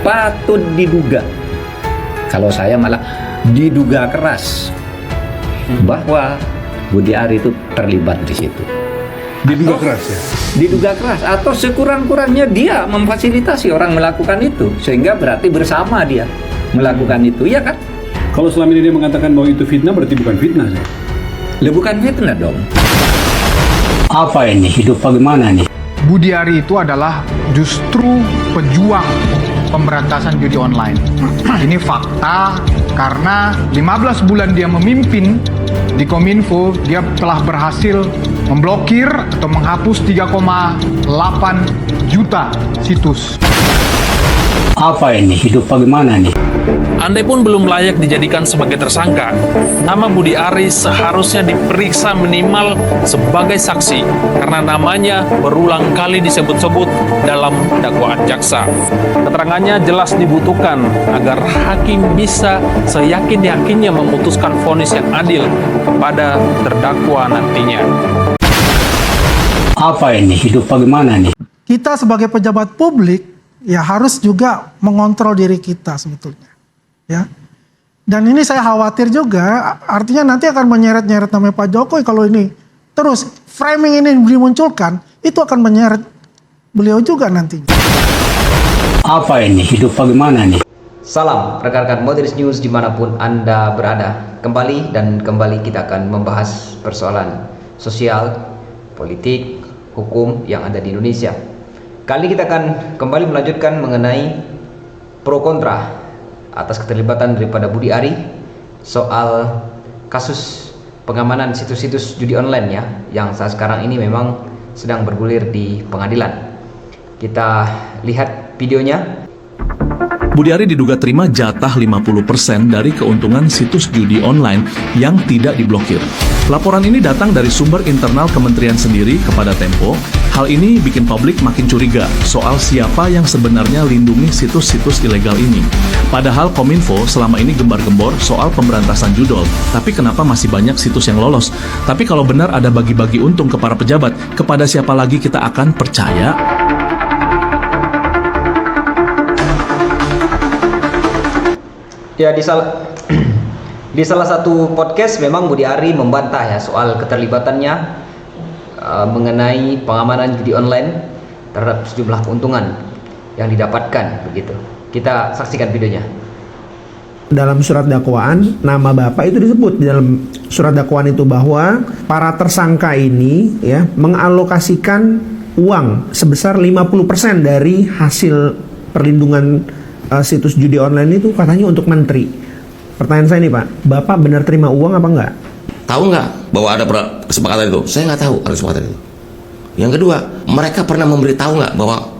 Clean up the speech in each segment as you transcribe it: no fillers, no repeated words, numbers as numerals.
patut diduga, kalau saya malah diduga keras bahwa Budi Ari itu terlibat di situ. Diduga keras ya? Diduga keras, atau sekurang-kurangnya dia memfasilitasi orang melakukan itu, sehingga berarti bersama dia melakukan itu, ya kan? Kalau selama ini dia mengatakan bahwa itu fitnah, berarti bukan fitnah ya? Bukan fitnah dong. Apa ini? Hidup bagaimana nih? Budi Ari itu adalah justru pejuang pemberantasan judi online. Ini fakta karena 15 bulan dia memimpin di Kominfo, dia telah berhasil memblokir atau menghapus 3,8 juta situs. Apa ini? Hidup bagaimana nih? Andai pun belum layak dijadikan sebagai tersangka, nama Budi Ari seharusnya diperiksa minimal sebagai saksi karena namanya berulang kali disebut-sebut dalam dakwaan jaksa. Keterangannya jelas dibutuhkan agar hakim bisa seyakin-yakinnya memutuskan vonis yang adil kepada terdakwa nantinya. Apa ini? Hidup bagaimana nih? Kita sebagai pejabat publik ya harus juga mengontrol diri kita sebetulnya. Ya. Dan ini saya khawatir juga, artinya nanti akan menyeret-nyeret namanya Pak Jokowi kalau ini terus framing ini dimunculkan, itu akan menyeret beliau juga nantinya. Apa ini? Hidup bagaimana nih? Salam rekan-rekan Motiris News dimanapun Anda berada. Kembali kita akan membahas persoalan sosial, politik, hukum yang ada di Indonesia. Kali kita akan kembali melanjutkan mengenai pro kontra atas keterlibatan daripada Budi Ari soal kasus pengamanan situs-situs judi online ya, yang saat sekarang ini memang sedang bergulir di pengadilan. Kita lihat videonya. Budi Ari diduga terima jatah 50% dari keuntungan situs judi online yang tidak diblokir. Laporan ini datang dari sumber internal kementerian sendiri kepada Tempo. Hal ini bikin publik makin curiga soal siapa yang sebenarnya lindungi situs-situs ilegal ini. Padahal Kominfo selama ini gembar-gembor soal pemberantasan judol. Tapi kenapa masih banyak situs yang lolos? Tapi kalau benar ada bagi-bagi untung ke para pejabat, kepada siapa lagi kita akan percaya? Ya, di salah satu podcast memang Budi Ari membantah ya soal keterlibatannya mengenai pengamanan judi online terhadap sejumlah keuntungan yang didapatkan begitu. Kita saksikan videonya. Dalam surat dakwaan, nama Bapak itu disebut di dalam surat dakwaan itu bahwa para tersangka ini ya mengalokasikan uang sebesar 50% dari hasil perlindungan situs judi online itu katanya untuk menteri. Pertanyaan saya nih Pak, Bapak benar terima uang apa enggak? Tahu nggak bahwa ada kesepakatan itu? Saya nggak tahu ada kesepakatan itu. Yang kedua, mereka pernah memberitahu nggak bahwa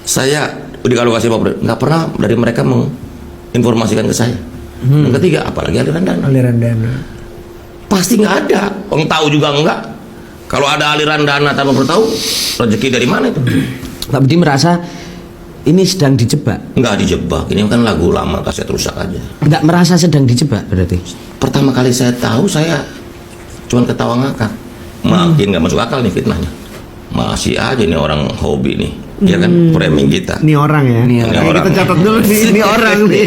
saya dialokasi apa? Nggak pernah dari mereka menginformasikan ke saya. Yang ketiga, apalagi aliran dana. Aliran dana. Pasti nggak ada. Orang tahu juga nggak. Kalau ada aliran dana tanpa bertahu, rezeki dari mana itu? Pak Budi merasa ini sedang dijebak? Nggak dijebak, ini kan lagu lama, kaset rusak aja. Nggak merasa sedang dijebak berarti? Pertama kali saya tahu, saya cuman ketawa ngakak. Makin nggak masuk akal nih fitnahnya. Masih aja nih orang hobi nih, ya kan, framing kita. Ini orang ya? Ini orang. Kita catat dulu nih, ini orang nih.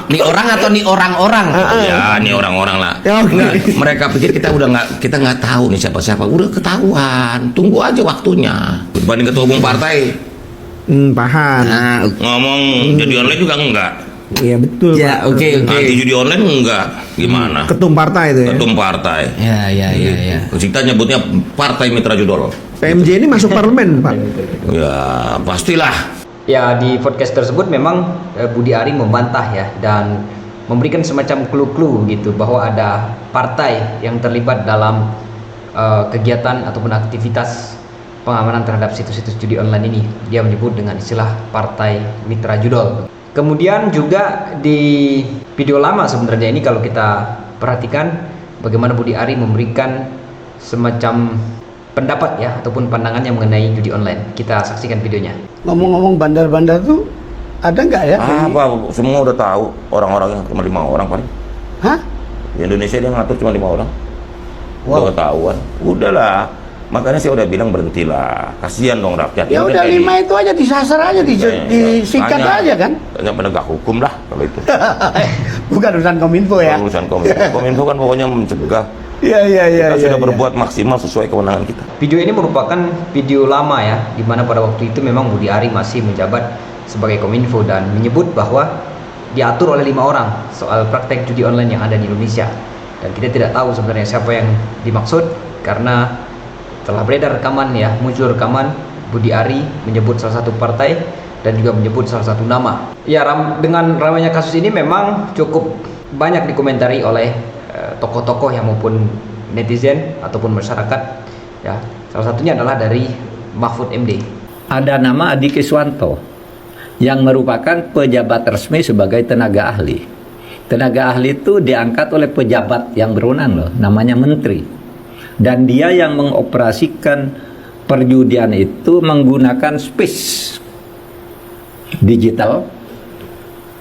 Ini orang atau nih orang-orang? Ya, ini orang-orang lah. Ya, okay. Nggak, mereka pikir kita nggak tahu nih siapa-siapa. Udah ketahuan, tunggu aja waktunya. Dibanding ketua umum partai. Paham. Nah, Ngomong judi online juga enggak. Iya betul. Ya, oke. Anti judi online enggak. Gimana? Ketum partai itu ya? Ketum partai. Ya. Kita nyebutnya Partai Mitra Judol. PMJ ini masuk parlemen Pak? Ya, pastilah. Ya, di podcast tersebut memang Budi Ari membantah ya dan memberikan semacam clue-clue gitu bahwa ada partai yang terlibat dalam kegiatan ataupun aktivitas pengamanan terhadap situs-situs judi online ini. Dia menyebut dengan istilah Partai Mitra Judol. Kemudian juga di video lama sebenarnya ini kalau kita perhatikan bagaimana Budi Ari memberikan semacam pendapat ya ataupun pandangannya mengenai judi online. Kita saksikan videonya. Ngomong-ngomong bandar-bandar tuh ada nggak ya? Apa? Semua udah tahu orang-orangnya cuma 5 orang paling. Hah? Di Indonesia dia ngatur cuma 5 orang. Wow. Udah ketahuan. Udahlah. Makanya saya udah bilang berhentilah, kasihan dong rakyat. Ya udah 5 itu aja disasar aja, disikat aja kan. Hanya penegak hukum lah kalau itu. Bukan urusan Kominfo ya. Urusan Kominfo. Kominfo kan pokoknya mencegah. Iya. Kita sudah berbuat maksimal sesuai kewenangan kita. Video ini merupakan video lama ya, di mana pada waktu itu memang Budi Ari masih menjabat sebagai Kominfo dan menyebut bahwa diatur oleh 5 orang soal praktek judi online yang ada di Indonesia. Dan kita tidak tahu sebenarnya siapa yang dimaksud karena telah beredar rekaman ya, muncul rekaman Budi Ari menyebut salah satu partai dan juga menyebut salah satu nama. Ya, dengan ramainya kasus ini memang cukup banyak dikomentari oleh tokoh-tokoh yang maupun netizen ataupun masyarakat ya. Salah satunya adalah dari Mahfud MD. Ada nama Adi Kiswanto yang merupakan pejabat resmi sebagai tenaga ahli. Tenaga ahli itu diangkat oleh pejabat yang berwenang loh, namanya menteri. Dan dia yang mengoperasikan perjudian itu menggunakan space digital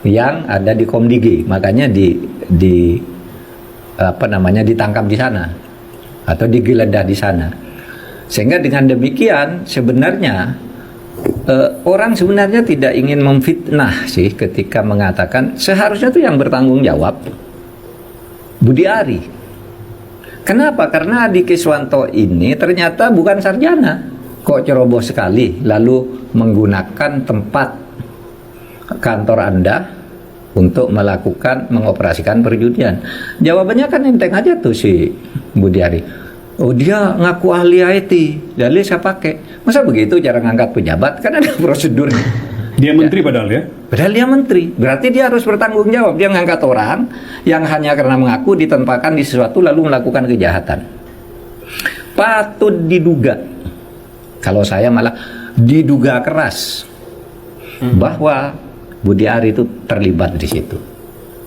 yang ada di Komdigi, makanya ditangkap di sana atau digeledah di sana. Sehingga dengan demikian sebenarnya orang sebenarnya tidak ingin memfitnah sih ketika mengatakan seharusnya itu yang bertanggung jawab Budi Ari. Kenapa? Karena Adi Kiswanto ini ternyata bukan sarjana, kok ceroboh sekali lalu menggunakan tempat kantor Anda untuk mengoperasikan perjudian. Jawabannya kan enteng aja tuh si Budi Ari. Oh, dia ngaku ahli IT, jadi saya pakai. Masa begitu cara ngangkat pejabat? Kan ada prosedurnya. Dia menteri padahal ya? Padahal dia menteri, berarti dia harus bertanggung jawab. Dia ngangkat orang yang hanya karena mengaku ditempatkan di sesuatu lalu melakukan kejahatan. Patut diduga, kalau saya malah diduga keras bahwa Budi Ari itu terlibat di situ.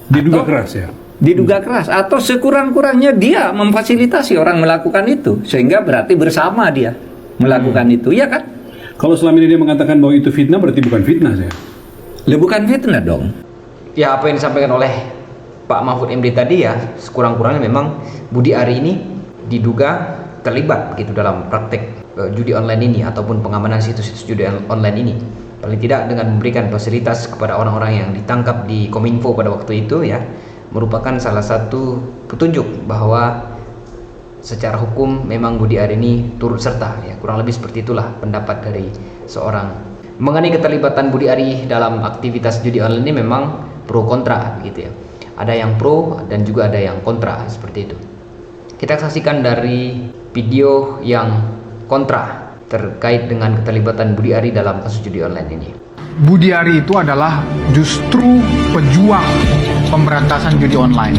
Diduga keras ya? Diduga keras, atau sekurang-kurangnya dia memfasilitasi orang melakukan itu, sehingga berarti bersama dia melakukan itu, ya kan? Kalau selama ini dia mengatakan bahwa itu fitnah, berarti bukan fitnah saya. Bukan fitnah dong. Ya, apa yang disampaikan oleh Pak Mahfud MD tadi ya, sekurang-kurangnya memang Budi Ari ini diduga terlibat begitu dalam praktek judi online ini ataupun pengamanan situs-situs judi online ini. Paling tidak dengan memberikan fasilitas kepada orang-orang yang ditangkap di Kominfo pada waktu itu ya, merupakan salah satu petunjuk bahwa secara hukum memang Budi Ari ini turut serta ya, kurang lebih seperti itulah pendapat dari seorang. Mengenai keterlibatan Budi Ari dalam aktivitas judi online ini memang pro kontra gitu ya. Ada yang pro dan juga ada yang kontra seperti itu. Kita saksikan dari video yang kontra terkait dengan keterlibatan Budi Ari dalam kasus judi online ini. Budi Ari itu adalah justru pejuang pemberantasan judi online.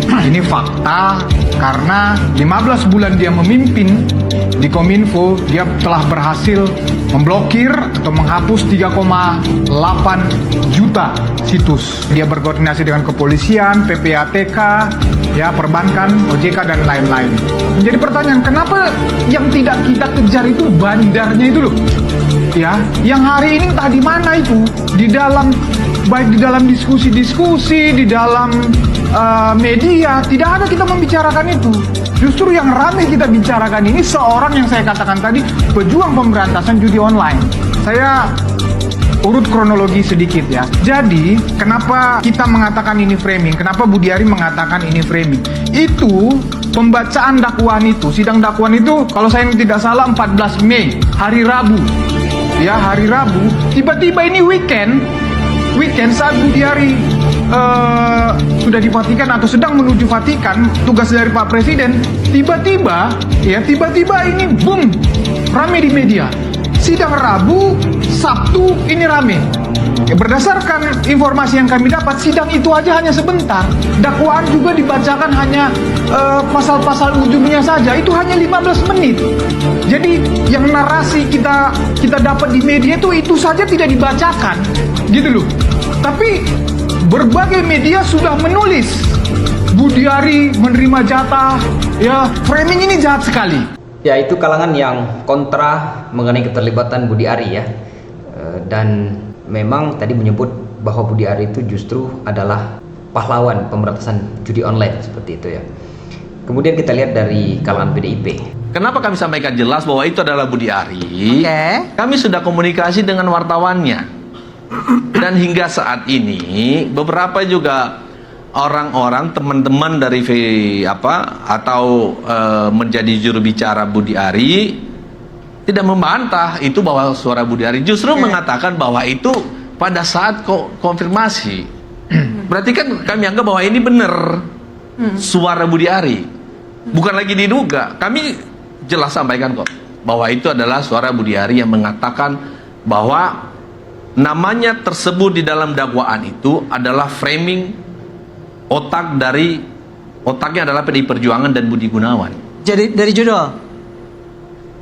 Ini fakta karena 15 bulan dia memimpin di Kominfo, dia telah berhasil memblokir atau menghapus 3,8 juta situs. Dia berkoordinasi dengan kepolisian, PPATK, ya, perbankan, OJK dan lain-lain. Menjadi pertanyaan, kenapa yang tidak kita kejar itu bandarnya itu loh? Ya, yang hari ini entah di mana itu, di dalam, baik di dalam diskusi-diskusi, di dalam media, tidak ada kita membicarakan itu. Justru yang ramai kita bicarakan ini seorang yang saya katakan tadi, pejuang pemberantasan judi online. Saya urut kronologi sedikit ya. Jadi, kenapa kita mengatakan ini framing? Kenapa Budi Ari mengatakan ini framing? Itu pembacaan dakwaan itu, sidang dakwaan itu kalau saya tidak salah 14 Mei, hari Rabu. Ya, hari Rabu, tiba-tiba ini weekend saat Budi Ari sudah di Vatikan atau sedang menuju Vatikan, tugas dari Pak Presiden, tiba-tiba ini boom, rame di media. Sidang Rabu, Sabtu ini rame. Ya, berdasarkan informasi yang kami dapat, sidang itu aja hanya sebentar. Dakwaan juga dibacakan hanya pasal-pasal ujungnya saja. Itu hanya 15 menit. Jadi yang narasi kita dapat di media itu saja tidak dibacakan, gitu loh. Tapi berbagai media sudah menulis Budi Ari menerima jatah. Ya, framing ini jahat sekali. Ya, itu kalangan yang kontra mengenai keterlibatan Budi Ari ya. Dan memang tadi menyebut bahwa Budi Ari itu justru adalah pahlawan pemberantasan judi online seperti itu ya. Kemudian kita lihat dari kalangan PDIP. Kenapa kami sampaikan jelas bahwa itu adalah Budi Ari? Kami sudah komunikasi dengan wartawannya. Dan hingga saat ini beberapa juga orang-orang teman-teman dari menjadi juru bicara Budi Ari tidak membantah itu bahwa suara Budi Ari, justru mengatakan bahwa itu pada saat konfirmasi. Berarti kan kami anggap bahwa ini benar suara Budi Ari, bukan lagi diduga. Kami jelas sampaikan kok bahwa itu adalah suara Budi Ari yang mengatakan bahwa namanya tersebut di dalam dakwaan itu adalah framing otaknya adalah PDI Perjuangan dan Budi Gunawan. Jadi dari judul,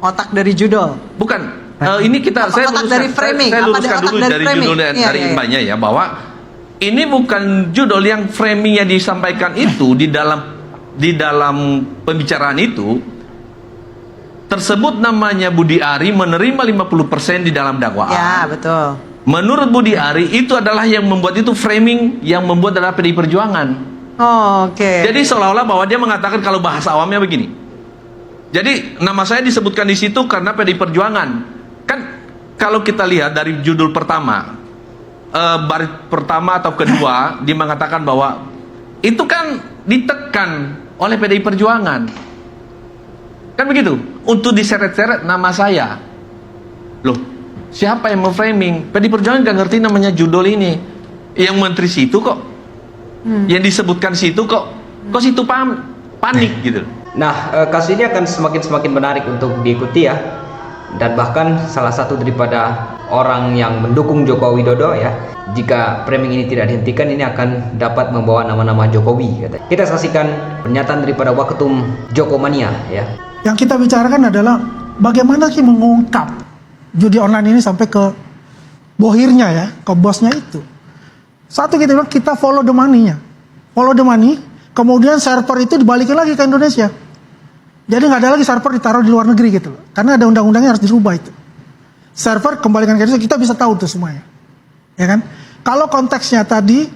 otak dari judul. Bukan. Ini saya luruskan dulu dari judul dari imbanya ya, bahwa ini bukan judul yang framingnya disampaikan itu di dalam pembicaraan itu. Tersebut namanya Budi Ari menerima 50% di dalam dakwaan. Ya, betul. Menurut Budi Ari itu adalah yang membuat itu framing, yang membuat adalah PDI Perjuangan. Oke. Jadi seolah-olah bahwa dia mengatakan, kalau bahasa awamnya begini. Jadi nama saya disebutkan di situ karena PDI Perjuangan. Kan kalau kita lihat dari judul pertama, baris pertama atau kedua, dia mengatakan bahwa itu kan ditekan oleh PDI Perjuangan. Kan begitu, untuk diseret-seret nama saya. Loh, siapa yang memframing? PDI Perjuangan gak ngerti namanya judul ini. Yang menteri situ kok, yang disebutkan situ kok situ panik gitu. Nah, kasus ini akan semakin menarik untuk diikuti ya. Dan bahkan salah satu daripada orang yang mendukung Joko Widodo ya, jika framing ini tidak dihentikan, ini akan dapat membawa nama-nama Jokowi katanya. Kita saksikan pernyataan daripada Waketum Jokomania ya. Yang kita bicarakan adalah bagaimana sih mengungkap judi online ini sampai ke bohirnya ya, ke bosnya itu. Satu kita bilang kita follow the money-nya. Follow the money, kemudian server itu dibalikin lagi ke Indonesia. Jadi nggak ada lagi server ditaruh di luar negeri gitu loh. Karena ada undang-undangnya harus dirubah itu. Server kembalikan ke Indonesia, kita bisa tahu tuh semuanya. Ya kan? Kalau konteksnya tadi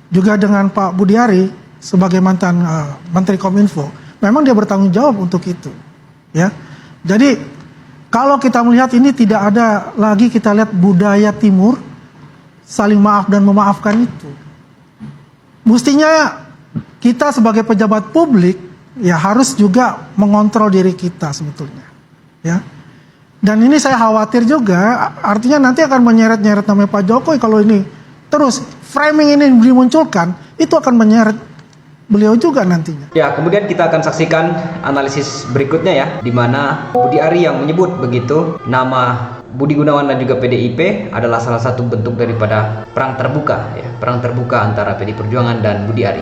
juga dengan Pak Budi Ari sebagai mantan Menteri Kominfo, memang dia bertanggung jawab untuk itu. Ya, jadi kalau kita melihat ini tidak ada lagi, kita lihat budaya Timur saling maaf dan memaafkan itu. Mestinya kita sebagai pejabat publik ya harus juga mengontrol diri kita sebetulnya. Ya, dan ini saya khawatir juga, artinya nanti akan menyeret-nyeret namanya Pak Jokowi kalau ini terus framing ini dimunculkan, itu akan menyeret beliau juga nantinya. Ya, kemudian kita akan saksikan analisis berikutnya ya, di mana Budi Ari yang menyebut begitu nama Budi Gunawan dan juga PDIP adalah salah satu bentuk daripada perang terbuka ya, perang terbuka antara PDI Perjuangan dan Budi Ari.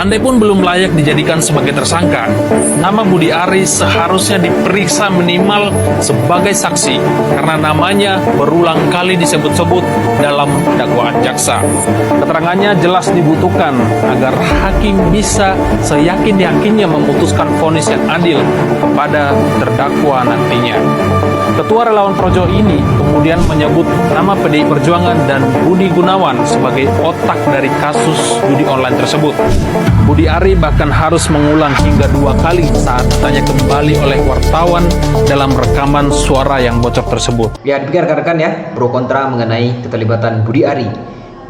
Andai pun belum layak dijadikan sebagai tersangka, nama Budi Ari seharusnya diperiksa minimal sebagai saksi karena namanya berulang kali disebut-sebut dalam dakwaan jaksa. Keterangannya jelas dibutuhkan agar hakim bisa seyakin-yakinnya memutuskan vonis yang adil kepada terdakwa nantinya. Ketua Relawan Projo ini kemudian menyebut nama PDI Perjuangan dan Budi Gunawan sebagai otak dari kasus judi online tersebut. Budi Ari bahkan harus mengulang hingga 2 kali saat ditanya kembali oleh wartawan dalam rekaman suara yang bocor tersebut. Ya, demikian rekan-rekan ya, pro kontra mengenai keterlibatan Budi Ari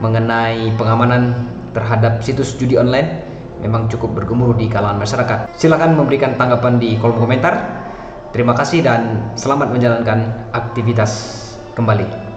mengenai pengamanan terhadap situs judi online memang cukup bergemuruh di kalangan masyarakat. Silakan memberikan tanggapan di kolom komentar. Terima kasih dan selamat menjalankan aktivitas kembali.